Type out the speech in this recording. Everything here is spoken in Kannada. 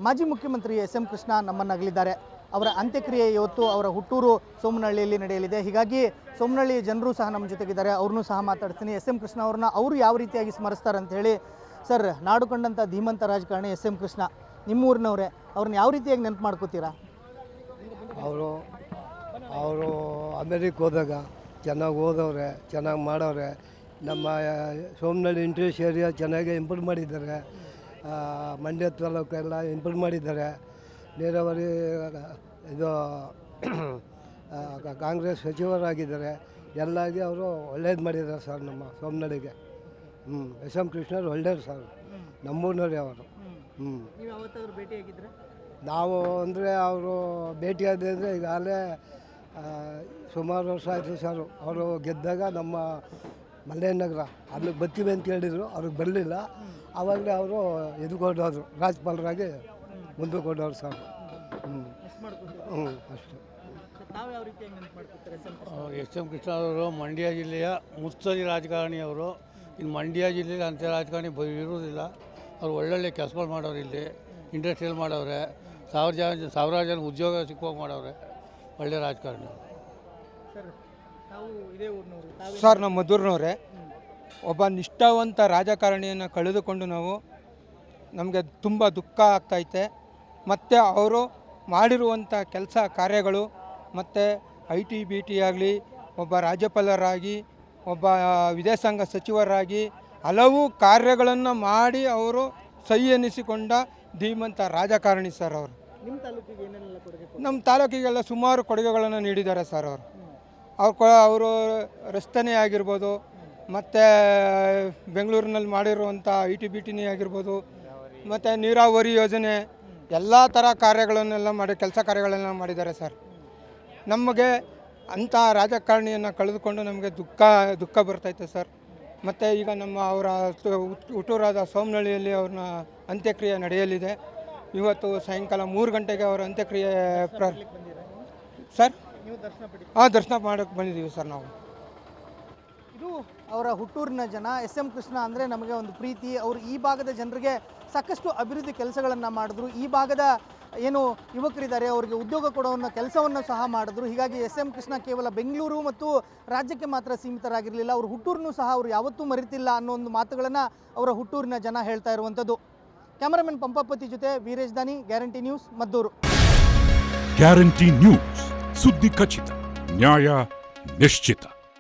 ಮಾಜಿ ಮುಖ್ಯಮಂತ್ರಿ ಎಸ್.ಎಂ. ಕೃಷ್ಣ ನಮ್ಮನ್ನಗಲಿದ್ದಾರೆ. ಅವರ ಅಂತ್ಯಕ್ರಿಯೆ ಇವತ್ತು ಅವರ ಹುಟ್ಟೂರು ಸೋಮನಹಳ್ಳಿಯಲ್ಲಿ ನಡೆಯಲಿದೆ. ಹೀಗಾಗಿ ಸೋಮನಹಳ್ಳಿ ಜನರು ಸಹ ನಮ್ಮ ಜೊತೆಗಿದ್ದಾರೆ. ಅವ್ರನ್ನೂ ಸಹ ಮಾತಾಡ್ತೀನಿ. ಎಸ್.ಎಂ. ಕೃಷ್ಣ ಅವ್ರನ್ನ ಅವರು ಯಾವ ರೀತಿಯಾಗಿ ಸ್ಮರಿಸ್ತಾರೆ ಅಂತ ಹೇಳಿ. ಸರ್, ನಾಡು ಕಂಡಂಥ ಧೀಮಂತ ರಾಜಕಾರಣಿ ಎಸ್.ಎಂ. ಕೃಷ್ಣ ನಿಮ್ಮೂರಿನವರೇ, ಅವ್ರನ್ನ ಯಾವ ರೀತಿಯಾಗಿ ನೆನಪು ಮಾಡ್ಕೋತೀರಾ? ಅವರು ಅಮೇರಿಕ ಹೋದಾಗ ಚೆನ್ನಾಗಿ ಓದವ್ರೆ, ಚೆನ್ನಾಗಿ ಮಾಡವ್ರೆ. ನಮ್ಮ ಸೋಮನಹಳ್ಳಿ ಇಂಟ್ರೆಸ್ಟ್ ಏರಿಯಾ ಚೆನ್ನಾಗಿ ಇಂಪ್ರೂವ್ ಮಾಡಿದ್ದಾರೆ. ಮಂಡ್ಯ ತಾಲೂಕೆಲ್ಲ ಇಂಪ್ರೂವ್ ಮಾಡಿದ್ದಾರೆ. ನೀರಾವರಿ ಇದು ಕಾಂಗ್ರೆಸ್ ಸಚಿವರಾಗಿದ್ದಾರೆ. ಎಲ್ಲಾಗಿ ಅವರು ಒಳ್ಳೇದು ಮಾಡಿದ್ದಾರೆ ಸರ್ ನಮ್ಮ ಸೋಮನಹಳ್ಳಿಗೆ. ಎಸ್ ಎಂ ಕೃಷ್ಣವ್ರು ಒಳ್ಳೆಯರು ಸರ್, ನಮ್ಮೂರಿನವ್ರೆ ಅವರು. ನಾವು ಅಂದರೆ ಅವರು ಭೇಟಿಯಾದರೆ ಈಗಾಗಲೇ ಸುಮಾರು ವರ್ಷ ಆಯಿತು ಸರ್. ಅವರು ಗೆದ್ದಾಗ ನಮ್ಮ ಮಲ್ಲೇನ ನಗರ ಅಲ್ಲಿಗೆ ಬರ್ತೀವಿ ಅಂತ ಹೇಳಿದರು, ಅವ್ರಿಗೆ ಬರಲಿಲ್ಲ. ಆವಾಗಲೇ ಅವರು ಎದುರ್ಕೊಂಡೋದ್ರು, ರಾಜ್ಯಪಾಲರಾಗಿ ಮುಂದೂಕೊಂಡವ್ರು ಸರ್. ಅಷ್ಟೇ. ಎಸ್ ಎಂ ಕೃಷ್ಣ ಅವರು ಮಂಡ್ಯ ಜಿಲ್ಲೆಯ ಮುತ್ಸದಿ ರಾಜಕಾರಣಿಯವರು. ಇನ್ನು ಮಂಡ್ಯ ಜಿಲ್ಲೆಯಲ್ಲಿ ಅಂಥ ರಾಜಕಾರಣಿ ಇರುವುದಿಲ್ಲ. ಅವ್ರು ಒಳ್ಳೊಳ್ಳೆ ಕೆಲಸಗಳು ಮಾಡೋರು. ಇಲ್ಲಿ ಇಂಡಸ್ಟ್ರಿಯಲ್ ಮಾಡವ್ರೆ, ಸಾವಿರಾರು ಜನ ಉದ್ಯೋಗ ಸಿಕ್ಕುವಾಗ ಮಾಡವ್ರೆ. ಒಳ್ಳೆ ರಾಜಕಾರಣಿ ಸರ್. ನಮ್ಮ ಮದ್ದೂರಿನವರೇ, ಒಬ್ಬ ನಿಷ್ಠಾವಂತ ರಾಜಕಾರಣಿಯನ್ನು ಕಳೆದುಕೊಂಡು ನಮಗೆ ತುಂಬ ದುಃಖ ಆಗ್ತೈತೆ. ಮತ್ತು ಅವರು ಮಾಡಿರುವಂಥ ಕೆಲಸ ಕಾರ್ಯಗಳು, ಮತ್ತು ITBT ಆಗಲಿ, ಒಬ್ಬ ರಾಜ್ಯಪಾಲರಾಗಿ, ಒಬ್ಬ ವಿದೇಶಾಂಗ ಸಚಿವರಾಗಿ ಹಲವು ಕಾರ್ಯಗಳನ್ನು ಮಾಡಿ ಅವರು ಸೈ ಎನ್ನಿಸಿಕೊಂಡ ಧೀಮಂತ ರಾಜಕಾರಣಿ ಸರ್ ಅವರು. ನಮ್ಮ ತಾಲೂಕಿಗೆಲ್ಲ ಸುಮಾರು ಕೊಡುಗೆಗಳನ್ನು ನೀಡಿದ್ದಾರೆ ಸರ್ ಅವರು. ಅವರು ರಸ್ತೆನೇ ಆಗಿರ್ಬೋದು, ಮತ್ತು ಬೆಂಗಳೂರಿನಲ್ಲಿ ಮಾಡಿರುವಂಥ ITBTನೇ ಆಗಿರ್ಬೋದು, ಮತ್ತು ನೀರಾವರಿ ಯೋಜನೆ ಎಲ್ಲ ಥರ ಕಾರ್ಯಗಳನ್ನೆಲ್ಲ ಕೆಲಸ ಕಾರ್ಯಗಳನ್ನೆಲ್ಲ ಮಾಡಿದ್ದಾರೆ ಸರ್. ನಮಗೆ ಅಂಥ ರಾಜಕಾರಣಿಯನ್ನು ಕಳೆದುಕೊಂಡು ನಮಗೆ ದುಃಖ ಬರ್ತೈತೆ ಸರ್. ಮತ್ತು ಈಗ ಅವರ ಹುಟ್ಟೂರಾದ ಸೋಮನಹಳ್ಳಿಯಲ್ಲಿ ಅವ್ರನ್ನ ಅಂತ್ಯಕ್ರಿಯೆ ನಡೆಯಲಿದೆ. ಇವತ್ತು ಸಾಯಂಕಾಲ 3 ಗಂಟೆಗೆ ಅವರ ಅಂತ್ಯಕ್ರಿಯೆ ಸರ್. ದರ್ಶನ ಮಾಡೋಕ್ಕೆ ಬಂದಿದ್ದೀವಿ ಸರ್ ನಾವು. ಇದು ಅವರ ಹುಟ್ಟೂರಿನ ಜನ. ಎಸ್ ಎಂ ಕೃಷ್ಣ ಅಂದರೆ ನಮಗೆ ಒಂದು ಪ್ರೀತಿ. ಅವರು ಈ ಭಾಗದ ಜನರಿಗೆ ಸಾಕಷ್ಟು ಅಭಿವೃದ್ಧಿ ಕೆಲಸಗಳನ್ನು ಮಾಡಿದ್ರು. ಈ ಭಾಗದ ಏನು ಯುವಕರಿದ್ದಾರೆ ಅವರಿಗೆ ಉದ್ಯೋಗ ಕೊಡುವ ಕೆಲಸವನ್ನು ಸಹ ಮಾಡಿದ್ರು. ಹೀಗಾಗಿ ಎಸ್ ಎಂ ಕೃಷ್ಣ ಕೇವಲ ಬೆಂಗಳೂರು ಮತ್ತು ರಾಜ್ಯಕ್ಕೆ ಮಾತ್ರ ಸೀಮಿತರಾಗಿರಲಿಲ್ಲ. ಅವ್ರ ಹುಟ್ಟೂರನ್ನು ಸಹ ಅವರು ಯಾವತ್ತೂ ಮರಿತಿಲ್ಲ ಅನ್ನೋ ಒಂದು ಮಾತುಗಳನ್ನು ಅವರ ಹುಟ್ಟೂರಿನ ಜನ ಹೇಳ್ತಾ ಇರುವಂಥದ್ದು. ಕ್ಯಾಮರಾಮನ್ ಪಂಪಪತಿ ಜೊತೆ ವೀರೇಶ್ ದಾನಿ, guarantee news, Maddur. Guarantee news, ಸುದ್ದಿ ಖಚಿತ, ನ್ಯಾಯ ನಿಶ್ಚಿತ.